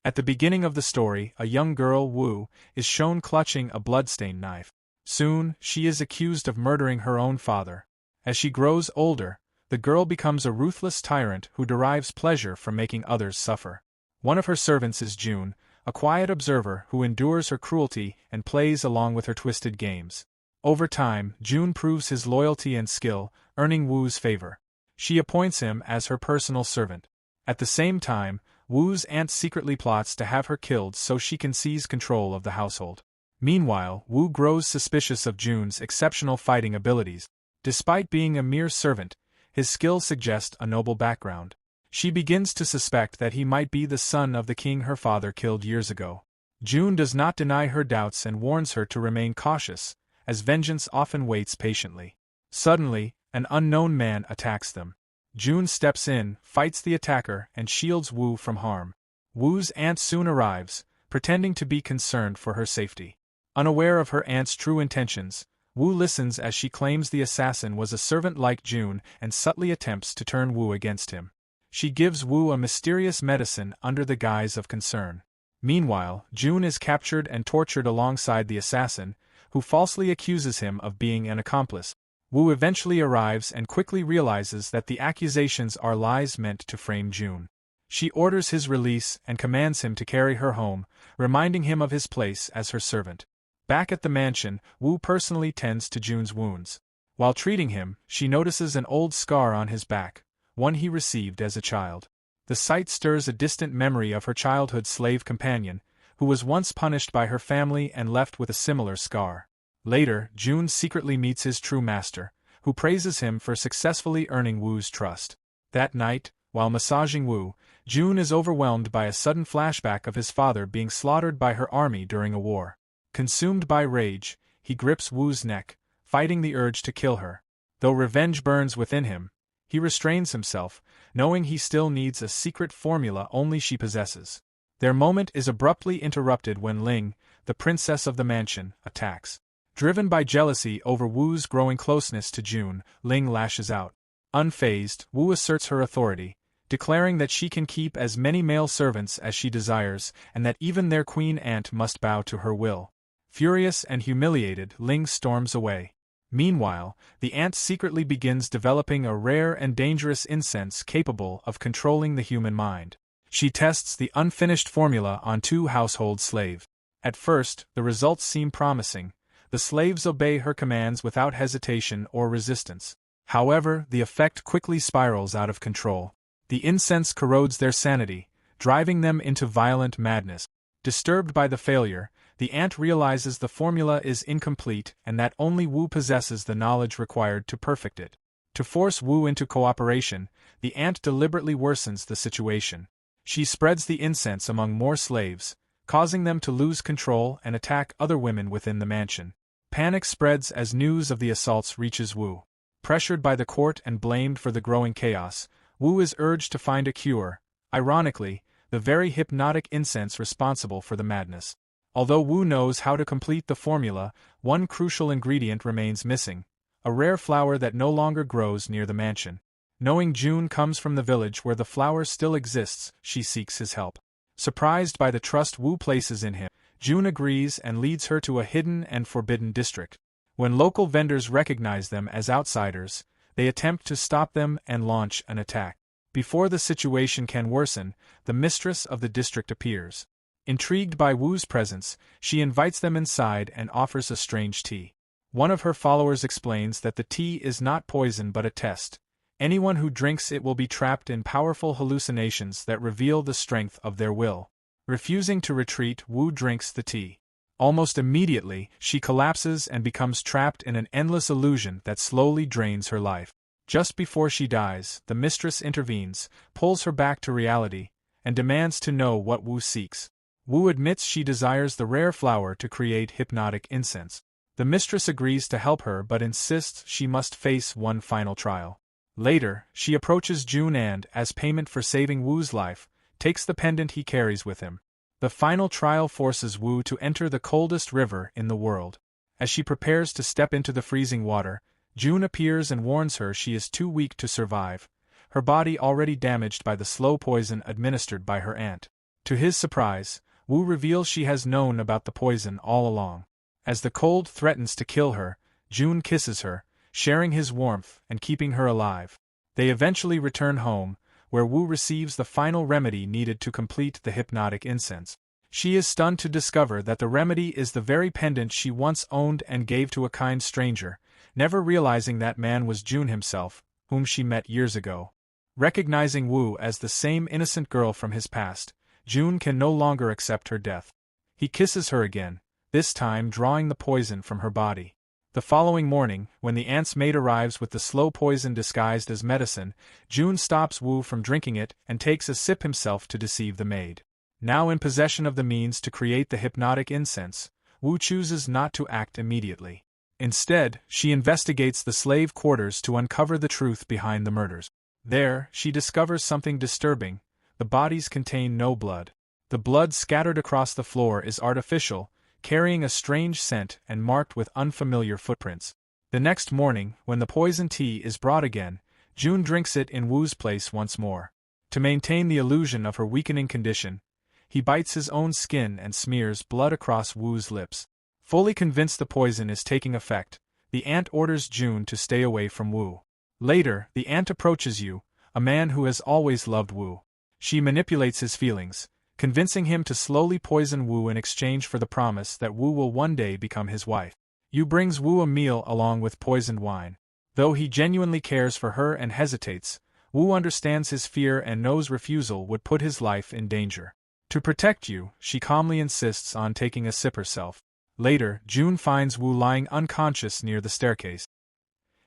At the beginning of the story, a young girl, Wu, is shown clutching a bloodstained knife. Soon, she is accused of murdering her own father. As she grows older, the girl becomes a ruthless tyrant who derives pleasure from making others suffer. One of her servants is June, a quiet observer who endures her cruelty and plays along with her twisted games. Over time, June proves his loyalty and skill, earning Wu's favor. She appoints him as her personal servant. At the same time, Wu's aunt secretly plots to have her killed so she can seize control of the household. Meanwhile, Wu grows suspicious of June's exceptional fighting abilities. Despite being a mere servant, his skills suggest a noble background. She begins to suspect that he might be the son of the king her father killed years ago. June does not deny her doubts and warns her to remain cautious, as vengeance often waits patiently. Suddenly, an unknown man attacks them. June steps in, fights the attacker, and shields Wu from harm. Wu's aunt soon arrives, pretending to be concerned for her safety. Unaware of her aunt's true intentions, Wu listens as she claims the assassin was a servant like June and subtly attempts to turn Wu against him. She gives Wu a mysterious medicine under the guise of concern. Meanwhile, June is captured and tortured alongside the assassin, who falsely accuses him of being an accomplice. Wu eventually arrives and quickly realizes that the accusations are lies meant to frame June. She orders his release and commands him to carry her home, reminding him of his place as her servant. Back at the mansion, Wu personally tends to June's wounds. While treating him, she notices an old scar on his back, one he received as a child. The sight stirs a distant memory of her childhood slave companion, who was once punished by her family and left with a similar scar. Later, June secretly meets his true master, who praises him for successfully earning Wu's trust. That night, while massaging Wu, June is overwhelmed by a sudden flashback of his father being slaughtered by her army during a war. Consumed by rage, he grips Wu's neck, fighting the urge to kill her. Though revenge burns within him, he restrains himself, knowing he still needs a secret formula only she possesses. Their moment is abruptly interrupted when Ling, the princess of the mansion, attacks. Driven by jealousy over Wu's growing closeness to June, Ling lashes out. Unfazed, Wu asserts her authority, declaring that she can keep as many male servants as she desires and that even their queen aunt must bow to her will. Furious and humiliated, Ling storms away. Meanwhile, the aunt secretly begins developing a rare and dangerous incense capable of controlling the human mind. She tests the unfinished formula on 2 household slaves. At first, the results seem promising. The slaves obey her commands without hesitation or resistance. However, the effect quickly spirals out of control. The incense corrodes their sanity, driving them into violent madness. Disturbed by the failure, the aunt realizes the formula is incomplete and that only Wu possesses the knowledge required to perfect it. To force Wu into cooperation, the aunt deliberately worsens the situation. She spreads the incense among more slaves, causing them to lose control and attack other women within the mansion. Panic spreads as news of the assaults reaches Wu. Pressured by the court and blamed for the growing chaos, Wu is urged to find a cure, ironically, the very hypnotic incense responsible for the madness. Although Wu knows how to complete the formula, one crucial ingredient remains missing, a rare flower that no longer grows near the mansion. Knowing June comes from the village where the flower still exists, she seeks his help. Surprised by the trust Wu places in him, June agrees and leads her to a hidden and forbidden district. When local vendors recognize them as outsiders, they attempt to stop them and launch an attack. Before the situation can worsen, the mistress of the district appears. Intrigued by Wu's presence, she invites them inside and offers a strange tea. One of her followers explains that the tea is not poison but a test. Anyone who drinks it will be trapped in powerful hallucinations that reveal the strength of their will. Refusing to retreat, Wu drinks the tea. Almost immediately, she collapses and becomes trapped in an endless illusion that slowly drains her life. Just before she dies, the mistress intervenes, pulls her back to reality, and demands to know what Wu seeks. Wu admits she desires the rare flower to create hypnotic incense. The mistress agrees to help her but insists she must face one final trial. Later, she approaches June and, as payment for saving Wu's life, takes the pendant he carries with him. The final trial forces Wu to enter the coldest river in the world. As she prepares to step into the freezing water, June appears and warns her she is too weak to survive, her body already damaged by the slow poison administered by her aunt. To his surprise, Wu reveals she has known about the poison all along. As the cold threatens to kill her, June kisses her, sharing his warmth and keeping her alive. They eventually return home, where Wu receives the final remedy needed to complete the hypnotic incense. She is stunned to discover that the remedy is the very pendant she once owned and gave to a kind stranger, never realizing that man was June himself, whom she met years ago. Recognizing Wu as the same innocent girl from his past, June can no longer accept her death. He kisses her again, this time drawing the poison from her body. The following morning, when the aunt's maid arrives with the slow poison disguised as medicine, June stops Wu from drinking it and takes a sip himself to deceive the maid. Now in possession of the means to create the hypnotic incense, Wu chooses not to act immediately. Instead, she investigates the slave quarters to uncover the truth behind the murders. There, she discovers something disturbing: the bodies contain no blood. The blood scattered across the floor is artificial, carrying a strange scent and marked with unfamiliar footprints. The next morning, when the poison tea is brought again, June drinks it in Wu's place once more. To maintain the illusion of her weakening condition, he bites his own skin and smears blood across Wu's lips. Fully convinced the poison is taking effect, the aunt orders June to stay away from Wu. Later, the aunt approaches Yu, a man who has always loved Wu. She manipulates his feelings, convincing him to slowly poison Wu in exchange for the promise that Wu will one day become his wife. Yu brings Wu a meal along with poisoned wine. Though he genuinely cares for her and hesitates, Wu understands his fear and knows refusal would put his life in danger. To protect Yu, she calmly insists on taking a sip herself. Later, June finds Wu lying unconscious near the staircase.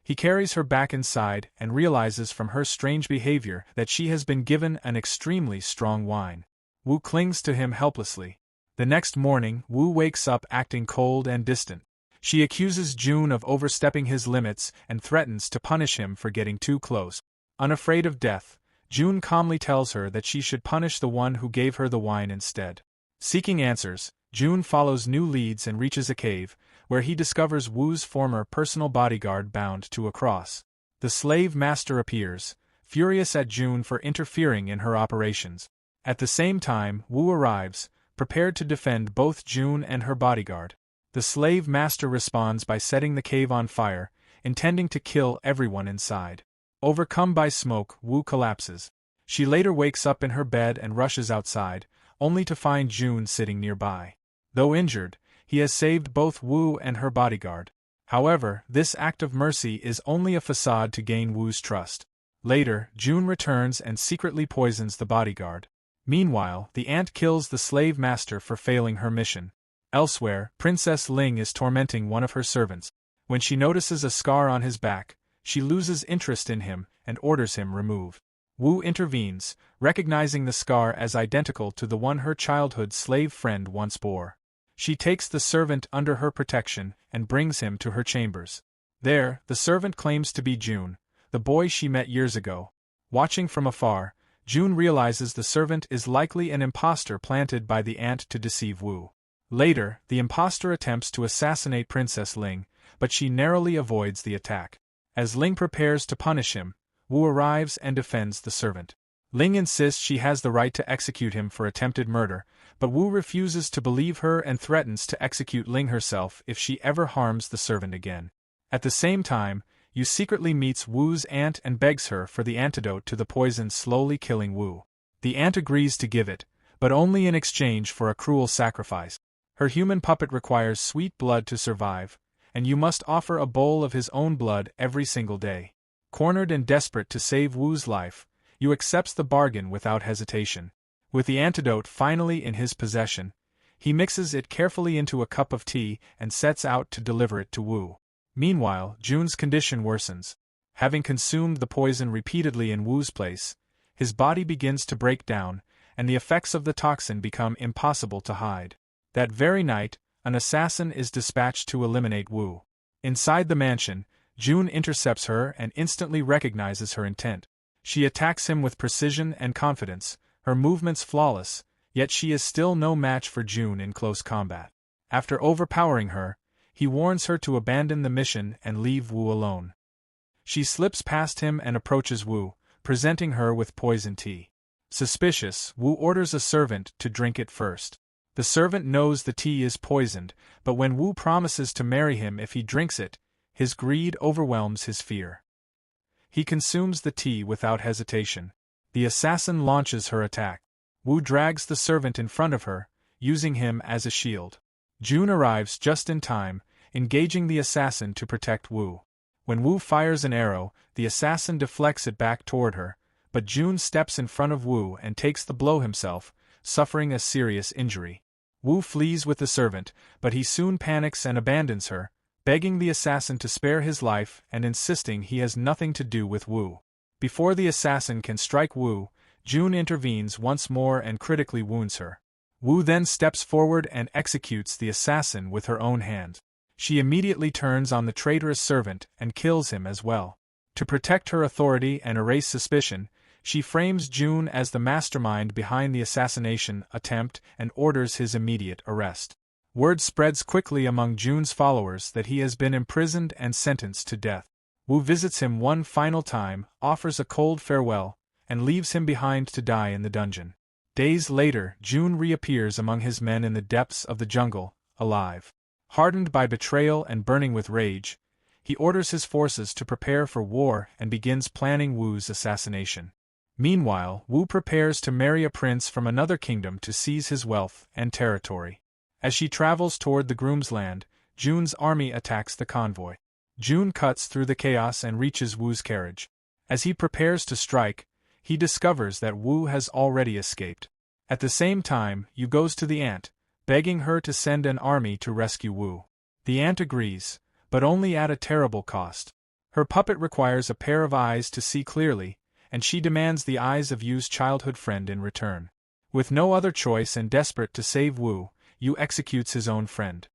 He carries her back inside and realizes from her strange behavior that she has been given an extremely strong wine. Wu clings to him helplessly. The next morning, Wu wakes up acting cold and distant. She accuses June of overstepping his limits and threatens to punish him for getting too close. Unafraid of death, June calmly tells her that she should punish the one who gave her the wine instead. Seeking answers, June follows new leads and reaches a cave, where he discovers Wu's former personal bodyguard bound to a cross. The slave master appears, furious at June for interfering in her operations. At the same time, Wu arrives, prepared to defend both June and her bodyguard. The slave master responds by setting the cave on fire, intending to kill everyone inside. Overcome by smoke, Wu collapses. She later wakes up in her bed and rushes outside, only to find June sitting nearby. Though injured, he has saved both Wu and her bodyguard. However, this act of mercy is only a facade to gain Wu's trust. Later, June returns and secretly poisons the bodyguard. Meanwhile, the aunt kills the slave master for failing her mission. Elsewhere, Princess Ling is tormenting one of her servants. When she notices a scar on his back, she loses interest in him and orders him removed. Wu intervenes, recognizing the scar as identical to the one her childhood slave friend once bore. She takes the servant under her protection and brings him to her chambers. There, the servant claims to be June, the boy she met years ago. Watching from afar, June realizes the servant is likely an impostor planted by the aunt to deceive Wu. Later, the impostor attempts to assassinate Princess Ling, but she narrowly avoids the attack. As Ling prepares to punish him, Wu arrives and defends the servant. Ling insists she has the right to execute him for attempted murder, but Wu refuses to believe her and threatens to execute Ling herself if she ever harms the servant again. At the same time, Yu secretly meets Wu's aunt and begs her for the antidote to the poison slowly killing Wu. The aunt agrees to give it, but only in exchange for a cruel sacrifice. Her human puppet requires sweet blood to survive, and Yu must offer a bowl of his own blood every single day. Cornered and desperate to save Wu's life, Yu accepts the bargain without hesitation. With the antidote finally in his possession, he mixes it carefully into a cup of tea and sets out to deliver it to Wu. Meanwhile, June's condition worsens. Having consumed the poison repeatedly in Wu's place, his body begins to break down, and the effects of the toxin become impossible to hide. That very night, an assassin is dispatched to eliminate Wu. Inside the mansion, June intercepts her and instantly recognizes her intent. She attacks him with precision and confidence, her movements flawless, yet she is still no match for June in close combat. After overpowering her, he warns her to abandon the mission and leave Wu alone. She slips past him and approaches Wu, presenting her with poison tea. Suspicious, Wu orders a servant to drink it first. The servant knows the tea is poisoned, but when Wu promises to marry him if he drinks it, his greed overwhelms his fear. He consumes the tea without hesitation. The assassin launches her attack. Wu drags the servant in front of her, using him as a shield. June arrives just in time, engaging the assassin to protect Wu. When Wu fires an arrow, the assassin deflects it back toward her, but June steps in front of Wu and takes the blow himself, suffering a serious injury. Wu flees with the servant, but he soon panics and abandons her, begging the assassin to spare his life and insisting he has nothing to do with Wu. Before the assassin can strike Wu, June intervenes once more and critically wounds her. Wu then steps forward and executes the assassin with her own hand. She immediately turns on the traitorous servant and kills him as well. To protect her authority and erase suspicion, she frames June as the mastermind behind the assassination attempt and orders his immediate arrest. Word spreads quickly among June's followers that he has been imprisoned and sentenced to death. Wu visits him one final time, offers a cold farewell, and leaves him behind to die in the dungeon. Days later, June reappears among his men in the depths of the jungle, alive. Hardened by betrayal and burning with rage, he orders his forces to prepare for war and begins planning Wu's assassination. Meanwhile, Wu prepares to marry a prince from another kingdom to seize his wealth and territory. As she travels toward the groom's land, June's army attacks the convoy. June cuts through the chaos and reaches Wu's carriage. As he prepares to strike, he discovers that Wu has already escaped. At the same time, Yu goes to the ant, begging her to send an army to rescue Wu. The ant agrees, but only at a terrible cost. Her puppet requires a pair of eyes to see clearly, and she demands the eyes of Yu's childhood friend in return. With no other choice and desperate to save Wu, Yu executes his own friend.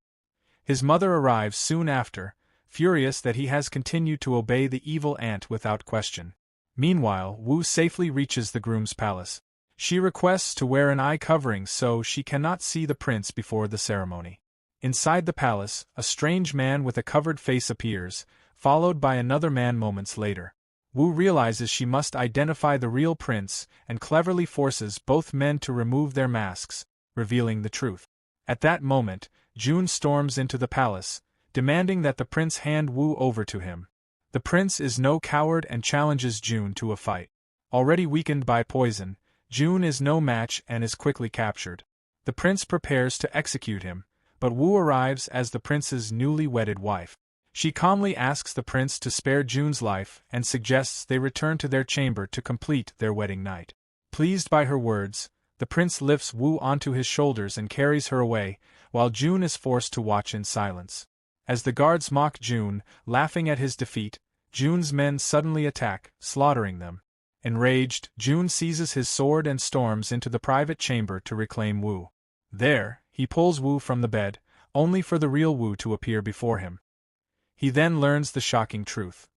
His mother arrives soon after, furious that he has continued to obey the evil ant without question. Meanwhile, Wu safely reaches the groom's palace. She requests to wear an eye covering so she cannot see the prince before the ceremony. Inside the palace, a strange man with a covered face appears, followed by another man moments later. Wu realizes she must identify the real prince and cleverly forces both men to remove their masks, revealing the truth. At that moment, June storms into the palace, demanding that the prince hand Wu over to him. The prince is no coward and challenges June to a fight. Already weakened by poison, June is no match and is quickly captured. The prince prepares to execute him, but Wu arrives as the prince's newly wedded wife. She calmly asks the prince to spare June's life and suggests they return to their chamber to complete their wedding night. Pleased by her words, the prince lifts Wu onto his shoulders and carries her away, while June is forced to watch in silence. As the guards mock June, laughing at his defeat, June's men suddenly attack, slaughtering them. Enraged, June seizes his sword and storms into the private chamber to reclaim Wu. There, he pulls Wu from the bed, only for the real Wu to appear before him. He then learns the shocking truth.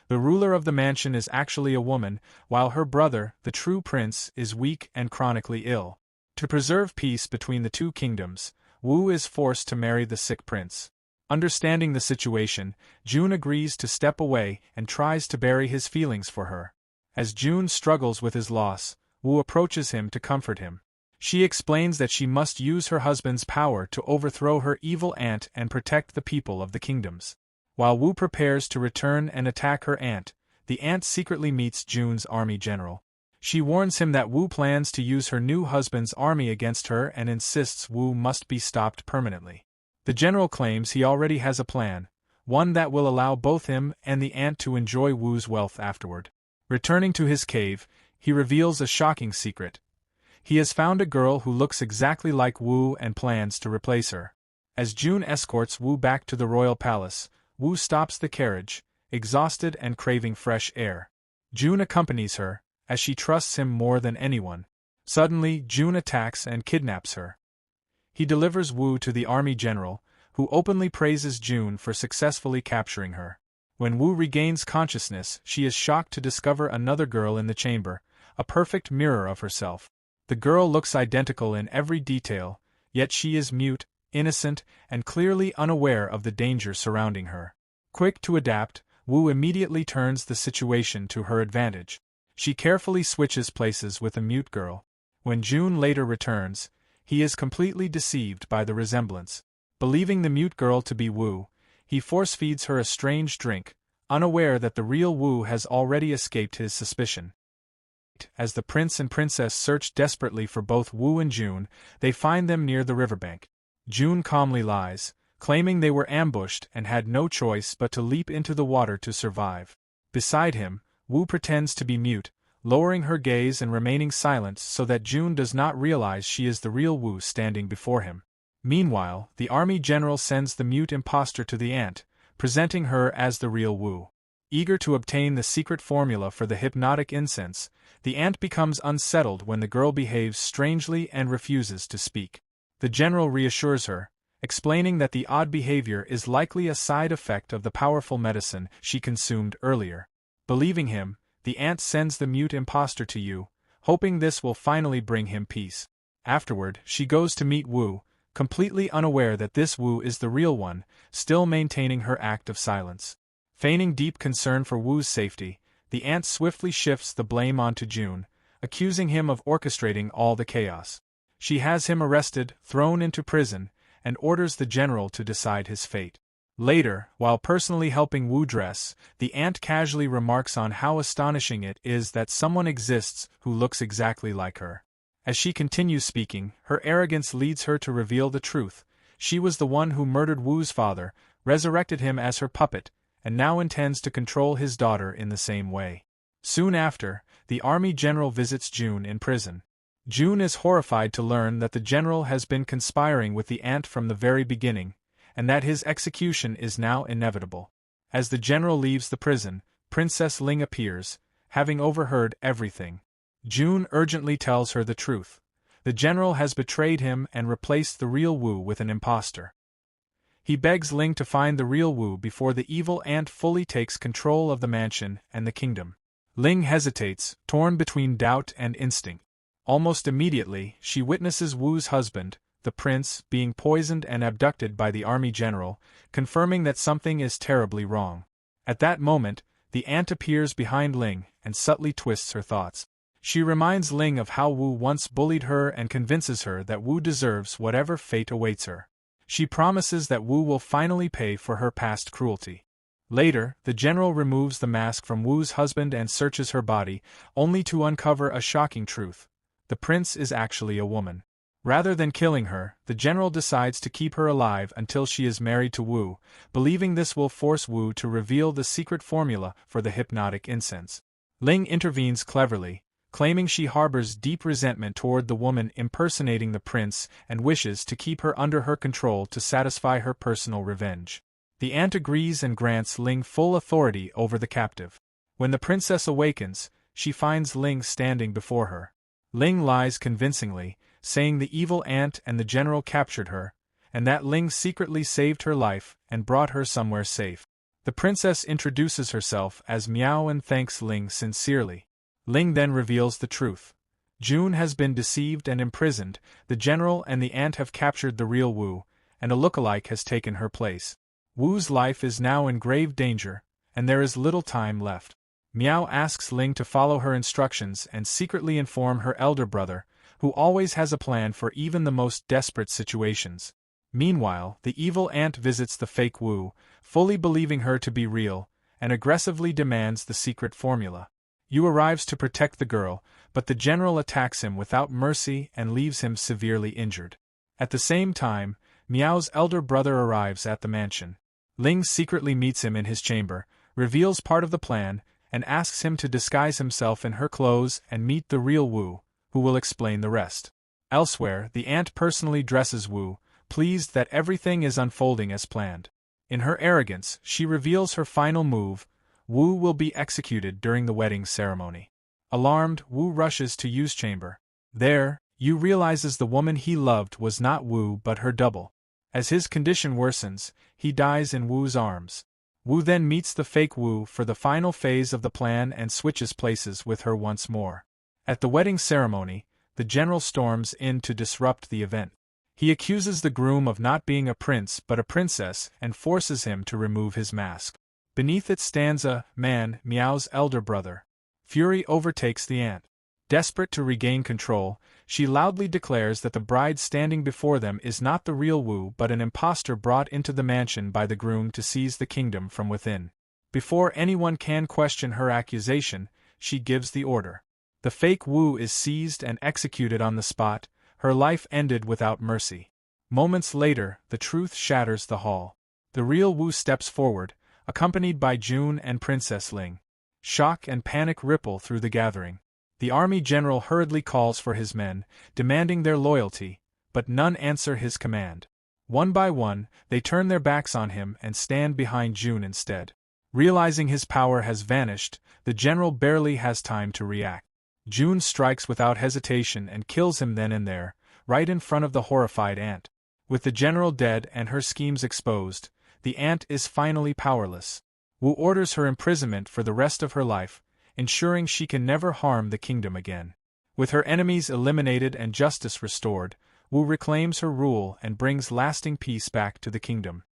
The ruler of the mansion is actually a woman, while her brother, the true prince, is weak and chronically ill. To preserve peace between the two kingdoms, Wu is forced to marry the sick prince. Understanding the situation, June agrees to step away and tries to bury his feelings for her. As June struggles with his loss, Wu approaches him to comfort him. She explains that she must use her husband's power to overthrow her evil aunt and protect the people of the kingdoms. While Wu prepares to return and attack her aunt, the aunt secretly meets June's army general. She warns him that Wu plans to use her new husband's army against her and insists Wu must be stopped permanently. The general claims he already has a plan, one that will allow both him and the aunt to enjoy Wu's wealth afterward. Returning to his cave, he reveals a shocking secret. He has found a girl who looks exactly like Wu and plans to replace her. As June escorts Wu back to the royal palace, Wu stops the carriage, exhausted and craving fresh air. June accompanies her, as she trusts him more than anyone. Suddenly, June attacks and kidnaps her. He delivers Wu to the army general, who openly praises June for successfully capturing her. When Wu regains consciousness, she is shocked to discover another girl in the chamber, a perfect mirror of herself. The girl looks identical in every detail, yet she is mute, innocent, and clearly unaware of the danger surrounding her. Quick to adapt, Wu immediately turns the situation to her advantage. She carefully switches places with a mute girl. When June later returns, he is completely deceived by the resemblance. Believing the mute girl to be Wu, he force-feeds her a strange drink, unaware that the real Wu has already escaped his suspicion. As the prince and princess search desperately for both Wu and June, they find them near the riverbank. June calmly lies, claiming they were ambushed and had no choice but to leap into the water to survive. Beside him, Wu pretends to be mute, lowering her gaze and remaining silent so that June does not realize she is the real Wu standing before him. Meanwhile, the army general sends the mute impostor to the ant, presenting her as the real Wu. Eager to obtain the secret formula for the hypnotic incense, the ant becomes unsettled when the girl behaves strangely and refuses to speak. The general reassures her, explaining that the odd behavior is likely a side effect of the powerful medicine she consumed earlier. Believing him, the ant sends the mute impostor to Yu, hoping this will finally bring him peace. Afterward, she goes to meet Wu, completely unaware that this Wu is the real one, still maintaining her act of silence. Feigning deep concern for Wu's safety, the ant swiftly shifts the blame onto June, accusing him of orchestrating all the chaos. She has him arrested, thrown into prison, and orders the general to decide his fate. Later, while personally helping Wu dress, the ant casually remarks on how astonishing it is that someone exists who looks exactly like her. As she continues speaking, her arrogance leads her to reveal the truth. She was the one who murdered Wu's father, resurrected him as her puppet, and now intends to control his daughter in the same way. Soon after, the army general visits June in prison. June is horrified to learn that the general has been conspiring with the ant from the very beginning, and that his execution is now inevitable. As the general leaves the prison, Princess Ling appears, having overheard everything. June urgently tells her the truth. The general has betrayed him and replaced the real Wu with an impostor. He begs Ling to find the real Wu before the evil ant fully takes control of the mansion and the kingdom. Ling hesitates, torn between doubt and instinct. Almost immediately, she witnesses Wu's husband, the prince, being poisoned and abducted by the army general, confirming that something is terribly wrong. At that moment, the ant appears behind Ling and subtly twists her thoughts. She reminds Ling of how Wu once bullied her and convinces her that Wu deserves whatever fate awaits her. She promises that Wu will finally pay for her past cruelty. Later, the general removes the mask from Wu's husband and searches her body, only to uncover a shocking truth. The prince is actually a woman. Rather than killing her, the general decides to keep her alive until she is married to Wu, believing this will force Wu to reveal the secret formula for the hypnotic incense. Ling intervenes cleverly, claiming she harbors deep resentment toward the woman impersonating the prince and wishes to keep her under her control to satisfy her personal revenge. The ant agrees and grants Ling full authority over the captive. When the princess awakens, she finds Ling standing before her. Ling lies convincingly, saying the evil ant and the general captured her, and that Ling secretly saved her life and brought her somewhere safe. The princess introduces herself as Miao and thanks Ling sincerely. Ling then reveals the truth. June has been deceived and imprisoned, the general and the ant have captured the real Wu, and a lookalike has taken her place. Wu's life is now in grave danger, and there is little time left. Miao asks Ling to follow her instructions and secretly inform her elder brother, who always has a plan for even the most desperate situations. Meanwhile, the evil ant visits the fake Wu, fully believing her to be real, and aggressively demands the secret formula. Yu arrives to protect the girl, but the general attacks him without mercy and leaves him severely injured. At the same time, Miao's elder brother arrives at the mansion. Ling secretly meets him in his chamber, reveals part of the plan, and asks him to disguise himself in her clothes and meet the real Wu, who will explain the rest. Elsewhere, the ant personally dresses Wu, pleased that everything is unfolding as planned. In her arrogance, she reveals her final move: Wu will be executed during the wedding ceremony. Alarmed, Wu rushes to Yu's chamber. There, Yu realizes the woman he loved was not Wu but her double. As his condition worsens, he dies in Wu's arms. Wu then meets the fake Wu for the final phase of the plan and switches places with her once more. At the wedding ceremony, the general storms in to disrupt the event. He accuses the groom of not being a prince but a princess and forces him to remove his mask. Beneath it stands a man, Miao's elder brother. Fury overtakes the ant. Desperate to regain control, she loudly declares that the bride standing before them is not the real Wu but an impostor brought into the mansion by the groom to seize the kingdom from within. Before anyone can question her accusation, she gives the order. The fake Wu is seized and executed on the spot, her life ended without mercy. Moments later, the truth shatters the hall. The real Wu steps forward, accompanied by June and Princess Ling. Shock and panic ripple through the gathering. The army general hurriedly calls for his men, demanding their loyalty, but none answer his command. One by one, they turn their backs on him and stand behind June instead. Realizing his power has vanished, the general barely has time to react. June strikes without hesitation and kills him then and there, right in front of the horrified ant. With the general dead and her schemes exposed, the ant is finally powerless. Wu orders her imprisonment for the rest of her life, ensuring she can never harm the kingdom again. With her enemies eliminated and justice restored, Wu reclaims her rule and brings lasting peace back to the kingdom.